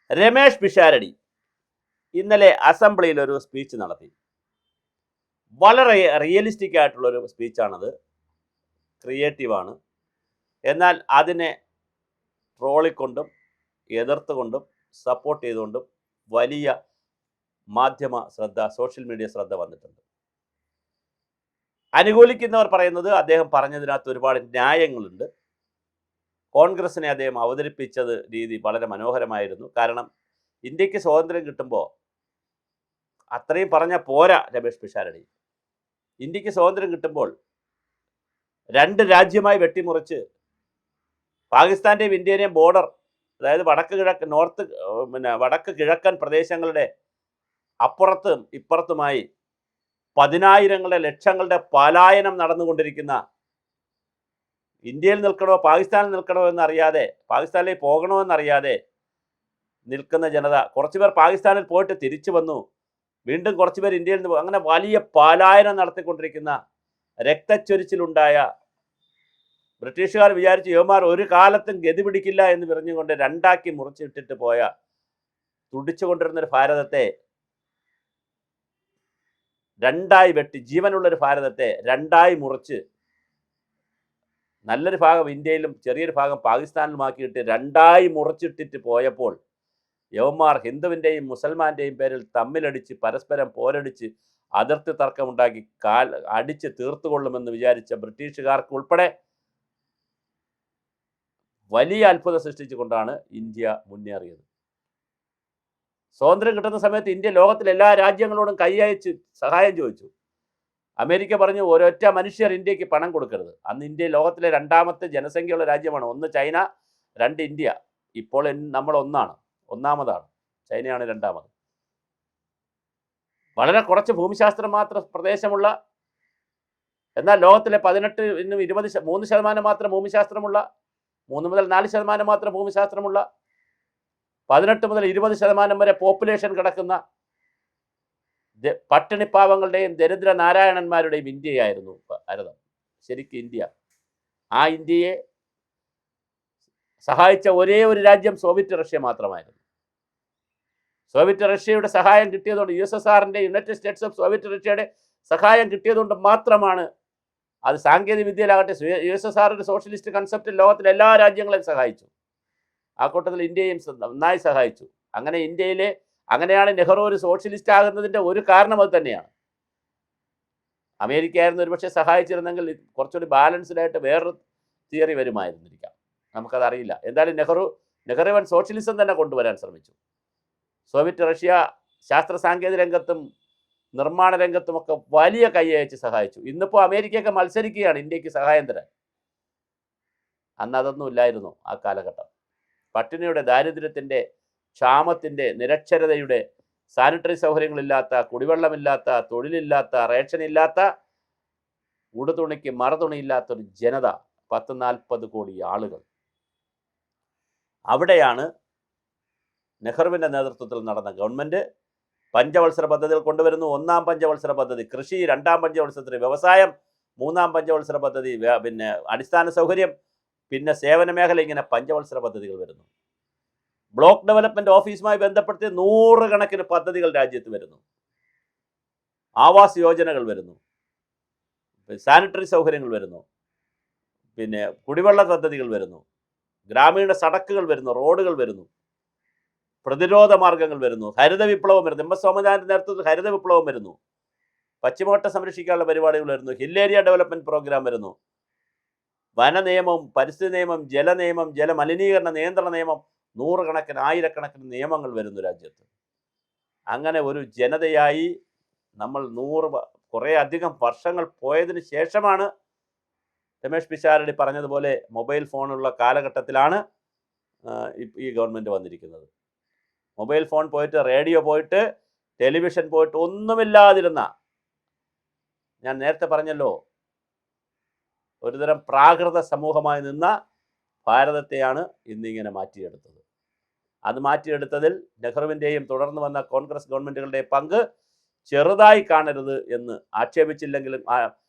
രമേഷ് പിഷാരടി ഇന്നലെ അസംബ്ലിയിൽ ഒരു സ്പീച്ച് നടത്തി. വളരെ റിയലിസ്റ്റിക് ആയിട്ടുള്ളൊരു സ്പീച്ചാണത്. ക്രിയേറ്റീവാണ്. എന്നാൽ അതിനെ ട്രോളിക്കൊണ്ടും എതിർത്തുകൊണ്ടും സപ്പോർട്ട് ചെയ്തുകൊണ്ടും വലിയ മാധ്യമ ശ്രദ്ധ, സോഷ്യൽ മീഡിയ ശ്രദ്ധ വന്നിട്ടുണ്ട്. അനുകൂലിക്കുന്നവർ പറയുന്നത് അദ്ദേഹം പറഞ്ഞതിനകത്ത് ഒരുപാട് ന്യായങ്ങളുണ്ട്. കോൺഗ്രസിനെ അദ്ദേഹം അവതരിപ്പിച്ചത് രീതി വളരെ മനോഹരമായിരുന്നു. കാരണം ഇന്ത്യക്ക് സ്വാതന്ത്ര്യം കിട്ടുമ്പോൾ അത്രയും പറഞ്ഞാൽ പോരാ രമേഷ് പിഷാരടി. ഇന്ത്യക്ക് സ്വാതന്ത്ര്യം കിട്ടുമ്പോൾ രണ്ട് രാജ്യമായി വെട്ടിമുറിച്ച് പാകിസ്ഥാൻ്റെയും ഇന്ത്യയുടെയും ബോർഡർ, അതായത് വടക്ക് കിഴക്കൻ പ്രദേശങ്ങളുടെ അപ്പുറത്തും ഇപ്പുറത്തുമായി പതിനായിരങ്ങളുടെ ലക്ഷങ്ങളുടെ പലായനം നടന്നുകൊണ്ടിരിക്കുന്ന, ഇന്ത്യയിൽ നിൽക്കണോ പാകിസ്ഥാനിൽ നിൽക്കണോ എന്നറിയാതെ, പാകിസ്ഥാനിലേക്ക് പോകണോ എന്നറിയാതെ നിൽക്കുന്ന ജനത. കുറച്ചുപേർ പാകിസ്ഥാനിൽ പോയിട്ട് തിരിച്ചു വന്നു, വീണ്ടും കുറച്ചുപേർ ഇന്ത്യയിൽ നിന്ന്, അങ്ങനെ വലിയ പലായനം നടത്തിക്കൊണ്ടിരിക്കുന്ന, രക്തച്ചൊരിച്ചിലുണ്ടായ, ബ്രിട്ടീഷുകാർ വിചാരിച്ചു യവന്മാർ ഒരു കാലത്തും ഗതി പിടിക്കില്ല എന്ന് പറഞ്ഞുകൊണ്ട് രണ്ടാക്കി മുറിച്ചിട്ടിട്ട് പോയ, തുടിച്ചുകൊണ്ടിരുന്നൊരു ഭാരതത്തെ രണ്ടായി വെട്ടി, ജീവനുള്ളൊരു ഭാരതത്തെ രണ്ടായി മുറിച്ച് നല്ലൊരു ഭാഗം ഇന്ത്യയിലും ചെറിയൊരു ഭാഗം പാകിസ്ഥാനിലുമാക്കിയിട്ട് രണ്ടായി മുറിച്ചിട്ടിട്ട് പോയപ്പോൾ യവന്മാർ ഹിന്ദുവിൻ്റെയും മുസൽമാൻ്റെയും പേരിൽ തമ്മിലടിച്ച് പരസ്പരം പോരടിച്ച് അതിർത്തി തർക്കമുണ്ടാക്കി അടിച്ച് തീർത്തുകൊള്ളുമെന്ന് വിചാരിച്ച ബ്രിട്ടീഷുകാർക്ക് ഉൾപ്പെടെ വലിയ അത്ഭുതം സൃഷ്ടിച്ചുകൊണ്ടാണ് ഇന്ത്യ മുന്നേറിയത്. സ്വാതന്ത്ര്യം കിട്ടുന്ന സമയത്ത് ഇന്ത്യ ലോകത്തിലെ എല്ലാ രാജ്യങ്ങളോടും കൈയച്ച് സഹായം ചോദിച്ചു. അമേരിക്ക പറഞ്ഞു ഒരൊറ്റ മനുഷ്യർ ഇന്ത്യക്ക് പണം കൊടുക്കരുത്. അന്ന് ഇന്ത്യ ലോകത്തിലെ രണ്ടാമത്തെ ജനസംഖ്യയുള്ള രാജ്യമാണ്. ഒന്ന് ചൈന, രണ്ട് ഇന്ത്യ. ഇപ്പോൾ നമ്മൾ ഒന്നാമതാണ്, ചൈനയാണ് രണ്ടാമത്. വളരെ കുറച്ച് ഭൂമിശാസ്ത്രം മാത്രം പ്രദേശമുള്ള, എന്നാൽ ലോകത്തിലെ 3% മാത്രം ഭൂമിശാസ്ത്രമുള്ള, 3 മുതൽ 4% മാത്രം ഭൂമിശാസ്ത്രമുള്ള, 18 മുതൽ 20% വരെ പോപ്പുലേഷൻ കിടക്കുന്ന പട്ടിണിപ്പാവങ്ങളുടെയും ദരിദ്ര നാരായണന്മാരുടെയും ഇന്ത്യയായിരുന്നു ഭാരതം. ശരിക്കും ഇന്ത്യ. ആ ഇന്ത്യയെ സഹായിച്ച ഒരേ ഒരു രാജ്യം സോവിയറ്റ് റഷ്യ മാത്രമായിരുന്നു. സോവിയറ്റ് റഷ്യയുടെ സഹായം കിട്ടിയതുകൊണ്ട്, USSRന്റെ യുണൈറ്റഡ് സ്റ്റേറ്റ്സ് ഓഫ് സോവിയറ്റ് റഷ്യയുടെ സഹായം കിട്ടിയതുകൊണ്ട് മാത്രമാണ്, അത് സാങ്കേതിക വിദ്യയിലാകട്ടെ, USSRന്റെ സോഷ്യലിസ്റ്റ് കൺസെപ്റ്റ് ലോകത്തിലെ എല്ലാ രാജ്യങ്ങളെയും സഹായിച്ചു. ആ കൂട്ടത്തിൽ ഇന്ത്യയും നന്നായി സഹായിച്ചു. അങ്ങനെയാണ് നെഹ്റു ഒരു സോഷ്യലിസ്റ്റ് ആകുന്നതിൻ്റെ ഒരു കാരണം അത് തന്നെയാണ്. അമേരിക്ക ആയിരുന്നു ഒരുപക്ഷെ സഹായിച്ചിരുന്നെങ്കിൽ കുറച്ചുകൂടി ബാലൻസ്ഡ് ആയിട്ട് വേറൊരു തിയറി വരുമായിരുന്നിരിക്കാം, നമുക്കതറിയില്ല. എന്തായാലും നെഹ്റുവൻ സോഷ്യലിസം തന്നെ കൊണ്ടുവരാൻ ശ്രമിച്ചു. സോവിയറ്റ് റഷ്യ ശാസ്ത്ര സാങ്കേതിക രംഗത്തും നിർമ്മാണ രംഗത്തുമൊക്കെ വലിയ കൈയച്ച് സഹായിച്ചു. ഇന്നിപ്പോൾ അമേരിക്കയൊക്കെ മത്സരിക്കുകയാണ് ഇന്ത്യക്ക് സഹായം തരാൻ. അന്ന് അതൊന്നും ഇല്ലായിരുന്നു. ആ കാലഘട്ടം പട്ടിണിയുടെ, ദാരിദ്ര്യത്തിൻ്റെ, ക്ഷാമത്തിൻ്റെ, നിരക്ഷരതയുടെ, സാനിറ്ററി സൗകര്യങ്ങളില്ലാത്ത, കുടിവെള്ളമില്ലാത്ത, തൊഴിലില്ലാത്ത, റേഷനില്ലാത്ത, ഉടുതുണിക്ക് മറുതുണിയില്ലാത്തൊരു ജനത, 40 കോടി ആളുകൾ. അവിടെയാണ് നെഹ്റുവിൻ്റെ നേതൃത്വത്തിൽ നടന്ന ഗവൺമെൻറ് പഞ്ചവത്സര പദ്ധതികൾ കൊണ്ടുവരുന്നു. 1-ാം പഞ്ചവത്സര പദ്ധതി കൃഷി, 2-ാം പഞ്ചവത്സരത്തിൽ വ്യവസായം, 3-ാം പഞ്ചവത്സര പദ്ധതി പിന്നെ അടിസ്ഥാന സൗകര്യം, പിന്നെ സേവന മേഖല, ഇങ്ങനെ പഞ്ചവത്സര പദ്ധതികൾ വരുന്നു. ബ്ലോക്ക് ഡെവലപ്മെൻറ്റ് ഓഫീസുമായി ബന്ധപ്പെടുത്തി 100 കണക്കിന് പദ്ധതികൾ രാജ്യത്ത് വരുന്നു. ആവാസ് യോജനകൾ വരുന്നു, സാനിറ്ററി സൗകര്യങ്ങൾ വരുന്നു, പിന്നെ കുടിവെള്ള പദ്ധതികൾ വരുന്നു, ഗ്രാമീണ സടക്കുകൾ വരുന്നു, റോഡുകൾ വരുന്നു, പ്രതിരോധ മാർഗങ്ങൾ വരുന്നു, ഹരിത വിപ്ലവം വരുന്നു, എം എസ് സ്വാമിനാഥൻ്റെ നേതൃത്വത്തിൽ ഹരിത വിപ്ലവം വരുന്നു, പശ്ചിമഘട്ടം സംരക്ഷിക്കാനുള്ള പരിപാടികൾ വരുന്നു, ഹിൽ ഏരിയ ഡെവലപ്മെൻറ്റ് പ്രോഗ്രാം വരുന്നു, വന നിയമം, പരിസ്ഥിതി നിയമം, ജല നിയമം, ജലമലിനീകരണ നിയന്ത്രണ നിയമം, 100 കണക്കിന് 1000 നിയമങ്ങൾ വരുന്നു രാജ്യത്ത്. അങ്ങനെ ഒരു ജനതയായി നമ്മൾ കുറേ അധികം വർഷങ്ങൾ പോയതിന് ശേഷമാണ് രമേഷ് പിഷാരടി പറഞ്ഞതുപോലെ മൊബൈൽ ഫോണുള്ള കാലഘട്ടത്തിലാണ് ഈ ഗവൺമെൻറ് വന്നിരിക്കുന്നത്. മൊബൈൽ ഫോൺ പോയിട്ട്, റേഡിയോ പോയിട്ട്, ടെലിവിഷൻ പോയിട്ട് ഒന്നുമില്ലാതിരുന്ന, ഞാൻ നേരത്തെ പറഞ്ഞല്ലോ, ഒരുതരം പ്രാകൃത സമൂഹമായി നിന്ന ഭാരതത്തെയാണ് ഇന്നിങ്ങനെ മാറ്റിയെടുത്തത്. അത് മാറ്റിയെടുത്തതിൽ നെഹ്റുവിൻ്റെയും തുടർന്ന് വന്ന കോൺഗ്രസ് ഗവൺമെൻറ്റുകളുടെയും പങ്ക് ചെറുതായി കാണരുത് എന്ന് ആക്ഷേപിച്ചില്ലെങ്കിലും,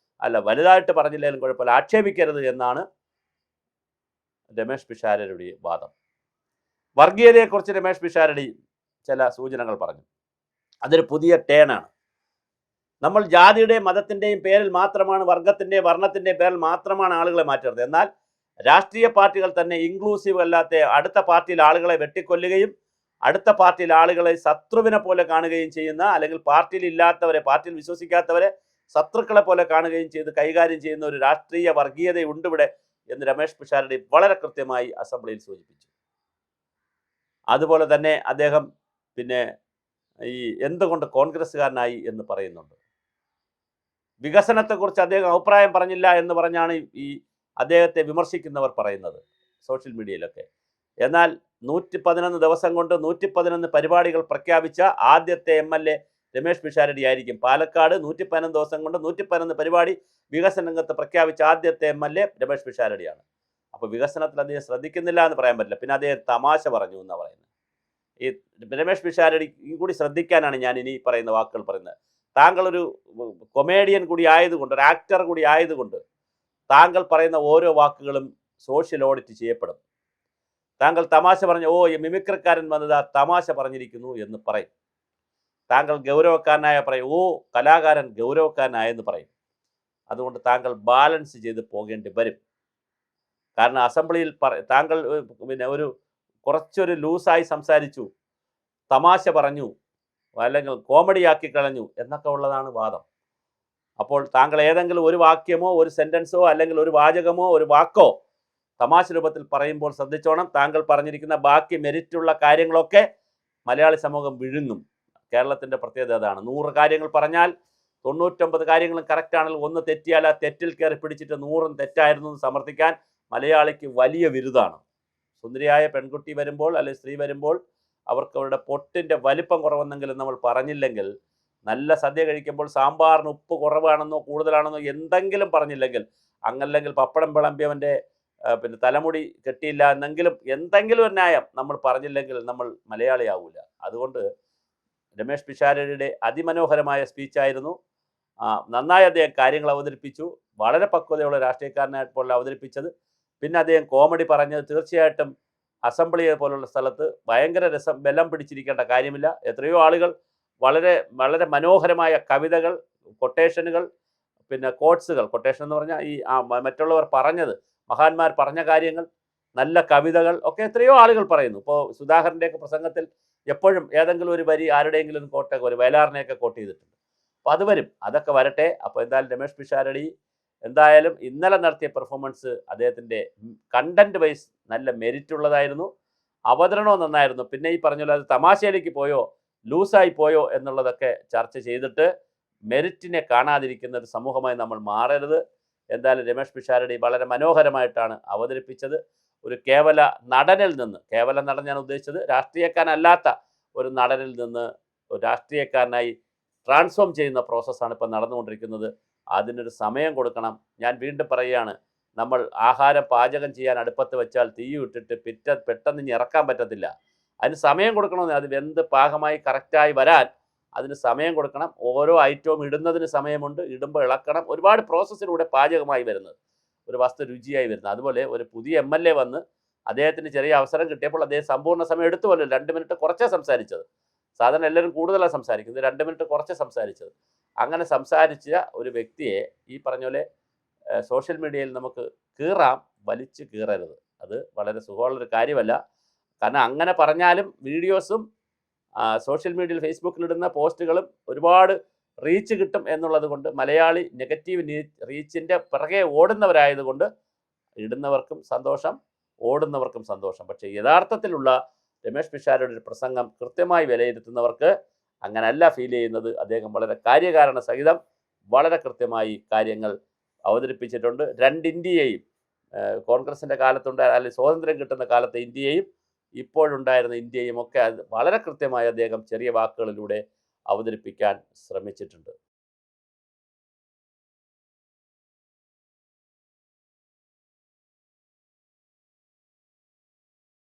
വലുതായിട്ട് പറഞ്ഞില്ലെങ്കിലും കുഴപ്പമില്ല, ആക്ഷേപിക്കരുത് എന്നാണ് രമേഷ് പിഷാരടിയുടെ വാദം. വർഗീയതയെക്കുറിച്ച് രമേഷ് പിഷാരടി ചില സൂചനകൾ പറഞ്ഞു. അതൊരു പുതിയ ടേണാണ്. നമ്മൾ ജാതിയുടെയും മതത്തിൻ്റെയും പേരിൽ മാത്രമാണ്, വർഗത്തിൻ്റെയും വർണ്ണത്തിൻ്റെയും പേരിൽ മാത്രമാണ് ആളുകളെ മാറ്റുന്നത്. എന്നാൽ രാഷ്ട്രീയ പാർട്ടികൾ തന്നെ ഇൻക്ലൂസീവ് അല്ലാത്ത അടുത്ത പാർട്ടിയിൽ ആളുകളെ വെട്ടിക്കൊല്ലുകയും അടുത്ത പാർട്ടിയിൽ ആളുകളെ ശത്രുവിനെ പോലെ കാണുകയും ചെയ്യുന്ന, അല്ലെങ്കിൽ പാർട്ടിയിൽ ഇല്ലാത്തവരെ, പാർട്ടിയിൽ വിശ്വസിക്കാത്തവരെ ശത്രുക്കളെ പോലെ കാണുകയും ചെയ്ത് കൈകാര്യം ചെയ്യുന്ന ഒരു രാഷ്ട്രീയ വർഗീയതയുണ്ട് ഇവിടെ എന്ന് രമേഷ് പിഷാരടി വളരെ കൃത്യമായി അസംബ്ലിയിൽ സൂചിപ്പിച്ചു. അതുപോലെ തന്നെ അദ്ദേഹം പിന്നെ ഈ എന്തുകൊണ്ട് കോൺഗ്രസ്സുകാരനായി എന്ന് പറയുന്നുണ്ട്. വികസനത്തെക്കുറിച്ച് അദ്ദേഹം അഭിപ്രായം പറഞ്ഞില്ല എന്ന് പറഞ്ഞാണ് ഈ അദ്ദേഹത്തെ വിമർശിക്കുന്നവർ പറയുന്നത് സോഷ്യൽ മീഡിയയിലൊക്കെ. എന്നാൽ 111 ദിവസം കൊണ്ട് 111 പരിപാടികൾ പ്രഖ്യാപിച്ച ആദ്യത്തെ MLA രമേഷ് പിഷാരടി ആയിരിക്കും. പാലക്കാട് 111 ദിവസം കൊണ്ട് 111 പരിപാടി വികസന രംഗത്ത് പ്രഖ്യാപിച്ച ആദ്യത്തെ MLA രമേഷ് പിഷാരടിയാണ്. അപ്പോൾ വികസനത്തിൽ അദ്ദേഹം ശ്രദ്ധിക്കുന്നില്ല എന്ന് പറയാൻ പറ്റില്ല. പിന്നെ അദ്ദേഹം തമാശ പറഞ്ഞു എന്നാണ് പറയുന്നത്. ഈ രമേഷ് പിഷാരടി കൂടി ശ്രദ്ധിക്കാനാണ് ഞാൻ ഇനി പറയുന്ന വാക്കുകൾ പറയുന്നത്. താങ്കളൊരു കൊമേഡിയൻ കൂടി ആയതുകൊണ്ട്, ഒരു ആക്ടർ കൂടി ആയതുകൊണ്ട് താങ്കൾ പറയുന്ന ഓരോ വാക്കുകളും സോഷ്യൽ ഓഡിറ്റ് ചെയ്യപ്പെടും. താങ്കൾ തമാശ പറഞ്ഞ ഈ മിമിക്രിക്കാരൻ വന്നത് ആ തമാശ പറഞ്ഞിരിക്കുന്നു എന്ന് പറയും. താങ്കൾ ഗൗരവക്കാരനായ പറയും, കലാകാരൻ ഗൗരവക്കാരനായെന്ന് പറയും. അതുകൊണ്ട് താങ്കൾ ബാലൻസ് ചെയ്ത് പോകേണ്ടി വരും. കാരണം അസംബ്ലിയിൽ താങ്കൾ പിന്നെ കുറച്ചൊരു ലൂസായി സംസാരിച്ചു, തമാശ പറഞ്ഞു, അല്ലെങ്കിൽ കോമഡിയാക്കി കളഞ്ഞു എന്നൊക്കെ ഉള്ളതാണ് വാദം. അപ്പോൾ താങ്കൾ ഏതെങ്കിലും ഒരു വാക്യമോ ഒരു സെൻറ്റൻസോ അല്ലെങ്കിൽ ഒരു വാചകമോ ഒരു വാക്കോ തമാശ രൂപത്തിൽ പറയുമ്പോൾ ശ്രദ്ധിച്ചോണം. താങ്കൾ പറഞ്ഞിരിക്കുന്ന ബാക്കി മെരിറ്റുള്ള കാര്യങ്ങളൊക്കെ മലയാളി സമൂഹം വിഴുങ്ങും. കേരളത്തിൻ്റെ പ്രത്യേകത അതാണ്. 100 കാര്യങ്ങൾ പറഞ്ഞാൽ 99 കാര്യങ്ങളും കറക്റ്റാണെങ്കിൽ ഒന്ന് തെറ്റിയാൽ ആ തെറ്റിൽ കയറി പിടിച്ചിട്ട് 100ഉം തെറ്റായിരുന്നു എന്ന് സമർത്ഥിക്കാൻ മലയാളിക്ക് വലിയ വിരുദാണ്. സുന്ദരിയായ പെൺകുട്ടി വരുമ്പോൾ അല്ലെങ്കിൽ സ്ത്രീ വരുമ്പോൾ അവർക്ക് അവരുടെ പൊട്ടിൻ്റെ വലിപ്പം കുറവെന്നെങ്കിലും നമ്മൾ പറഞ്ഞില്ലെങ്കിൽ, നല്ല സദ്യ കഴിക്കുമ്പോൾ സാമ്പാറിന് ഉപ്പ് കുറവാണെന്നോ കൂടുതലാണെന്നോ എന്തെങ്കിലും പറഞ്ഞില്ലെങ്കിൽ, അങ്ങല്ലെങ്കിൽ പപ്പടം വിളമ്പിയവൻ്റെ പിന്നെ തലമുടി കെട്ടിയില്ല എന്നെങ്കിലും എന്തെങ്കിലും ഒരു ന്യായം നമ്മൾ പറഞ്ഞില്ലെങ്കിൽ നമ്മൾ മലയാളിയാവില്ല. അതുകൊണ്ട് രമേഷ് പിഷാരടിയുടെ അതിമനോഹരമായ സ്പീച്ചായിരുന്നു. നന്നായി അദ്ദേഹം കാര്യങ്ങൾ അവതരിപ്പിച്ചു. വളരെ പക്വതയുള്ള രാഷ്ട്രീയക്കാരനായപ്പോൾ അവതരിപ്പിച്ചത്. പിന്നെ അദ്ദേഹം കോമഡി പറഞ്ഞത് തീർച്ചയായിട്ടും അസംബ്ലിയെ പോലുള്ള സ്ഥലത്ത് ഭയങ്കര ബലം പിടിച്ചിരിക്കേണ്ട കാര്യമില്ല. എത്രയോ ആളുകൾ വളരെ വളരെ മനോഹരമായ കവിതകൾ, കൊട്ടേഷനുകൾ, പിന്നെ കോട്ട്സുകൾ, കൊട്ടേഷൻ എന്ന് പറഞ്ഞാൽ ഈ മറ്റുള്ളവർ പറഞ്ഞത്, മഹാന്മാർ പറഞ്ഞ കാര്യങ്ങൾ, നല്ല കവിതകൾ ഒക്കെ എത്രയോ ആളുകൾ പറയുന്നു. ഇപ്പോൾ സുധാകരൻ്റെയൊക്കെ പ്രസംഗത്തിൽ എപ്പോഴും ഏതെങ്കിലും ഒരു വരി ആരുടെയെങ്കിലും കോട്ടൊക്കെ വരും, വയലാറിനെയൊക്കെ കോട്ട് ചെയ്തിട്ടുണ്ട്. അപ്പോൾ അത് വരും, അതൊക്കെ വരട്ടെ. അപ്പോൾ എന്തായാലും രമേഷ് പിഷാരടി എന്തായാലും ഇന്നലെ നടത്തിയ പെർഫോമൻസ് അദ്ദേഹത്തിൻ്റെ കണ്ടന്റ് വൈസ് നല്ല മെരിറ്റ് ഉള്ളതായിരുന്നു. അവതരണവും നന്നായിരുന്നു. പിന്നെ ഈ പറഞ്ഞ പോലെ അത് തമാശയിലേക്ക് പോയോ ലൂസായി പോയോ എന്നുള്ളതൊക്കെ ചർച്ച ചെയ്തിട്ട് മെരിറ്റിനെ കാണാതിരിക്കുന്ന ഒരു സമൂഹമായി നമ്മൾ മാറരുത്. എന്തായാലും രമേഷ് പിഷാരടി വളരെ മനോഹരമായിട്ടാണ് അവതരിപ്പിച്ചത്. ഒരു കേവല നടനിൽ നിന്ന്, കേവല നടൻ ഞാൻ ഉദ്ദേശിച്ചത് രാഷ്ട്രീയക്കാരനല്ലാത്ത ഒരു നടനിൽ നിന്ന് ഒരു രാഷ്ട്രീയക്കാരനായി ട്രാൻസ്ഫോം ചെയ്യുന്ന പ്രോസസ്സാണ് ഇപ്പോൾ നടന്നുകൊണ്ടിരിക്കുന്നത്. അതിനൊരു സമയം കൊടുക്കണം. ഞാൻ വീണ്ടും പറയുകയാണ്, നമ്മൾ ആഹാരം പാചകം ചെയ്യാൻ അടുപ്പത്ത് വെച്ചാൽ തീ ഇട്ടിട്ട് പെട്ടെന്ന് ഇനി ഇറക്കാൻ പറ്റത്തില്ല. അതിന് സമയം കൊടുക്കണമെന്ന്, അത് വെന്ത് പാകമായി കറക്റ്റായി വരാൻ അതിന് സമയം കൊടുക്കണം. ഓരോ ഐറ്റവും ഇടുന്നതിന് സമയമുണ്ട്, ഇടുമ്പോൾ ഇളക്കണം. ഒരുപാട് പ്രോസസ്സിലൂടെ പാചകമായി വരുന്നത്, ഒരു വസ്തു രുചിയായി വരുന്നത്. അതുപോലെ ഒരു പുതിയ MLA വന്ന് അദ്ദേഹത്തിന് ചെറിയ അവസരം കിട്ടിയപ്പോൾ അദ്ദേഹം സമ്പൂർണ്ണ സമയം എടുത്തു പോലും 2 മിനിറ്റ് കുറച്ചേ സംസാരിച്ചത്. സാധാരണ എല്ലാവരും കൂടുതലാണ് സംസാരിക്കുന്നത്, 2 മിനിറ്റ് കുറച്ചേ സംസാരിച്ചത്. അങ്ങനെ സംസാരിച്ച ഒരു വ്യക്തിയെ ഈ പറഞ്ഞ പോലെ സോഷ്യൽ മീഡിയയിൽ നമുക്ക് കീറാം, വലിച്ചു കീറരുത്. അത് വളരെ സുഖമുള്ളൊരു കാര്യമല്ല. കാരണം അങ്ങനെ പറഞ്ഞാലും വീഡിയോസും സോഷ്യൽ മീഡിയയിൽ ഫേസ്ബുക്കിലിടുന്ന പോസ്റ്റുകളും ഒരുപാട് റീച്ച് കിട്ടും എന്നുള്ളത് കൊണ്ട് മലയാളി നെഗറ്റീവ് റീച്ചിൻ്റെ പിറകെ ഓടുന്നവരായതുകൊണ്ട് ഇടുന്നവർക്കും സന്തോഷം, ഓടുന്നവർക്കും സന്തോഷം. പക്ഷേ യഥാർത്ഥത്തിലുള്ള രമേഷ് പിഷാരടിയുടെ പ്രസംഗം കൃത്യമായി വിലയിരുത്തുന്നവർക്ക് അങ്ങനല്ല ഫീൽ ചെയ്യുന്നത്. അദ്ദേഹം വളരെ കാര്യകാരണ സഹിതം വളരെ കൃത്യമായി കാര്യങ്ങൾ അവതരിപ്പിച്ചിട്ടുണ്ട്. 2 ഇന്ത്യയെയും, കോൺഗ്രസിൻ്റെ കാലത്തുണ്ട് അല്ലെങ്കിൽ സ്വാതന്ത്ര്യം കിട്ടുന്ന കാലത്തെ ഇന്ത്യയെയും ഇപ്പോഴുണ്ടായിരുന്ന ഇന്ത്യയും ഒക്കെ വളരെ കൃത്യമായി അദ്ദേഹം ചെറിയ വാക്കുകളിലൂടെ അവതരിപ്പിക്കാൻ ശ്രമിച്ചിട്ടുണ്ട്.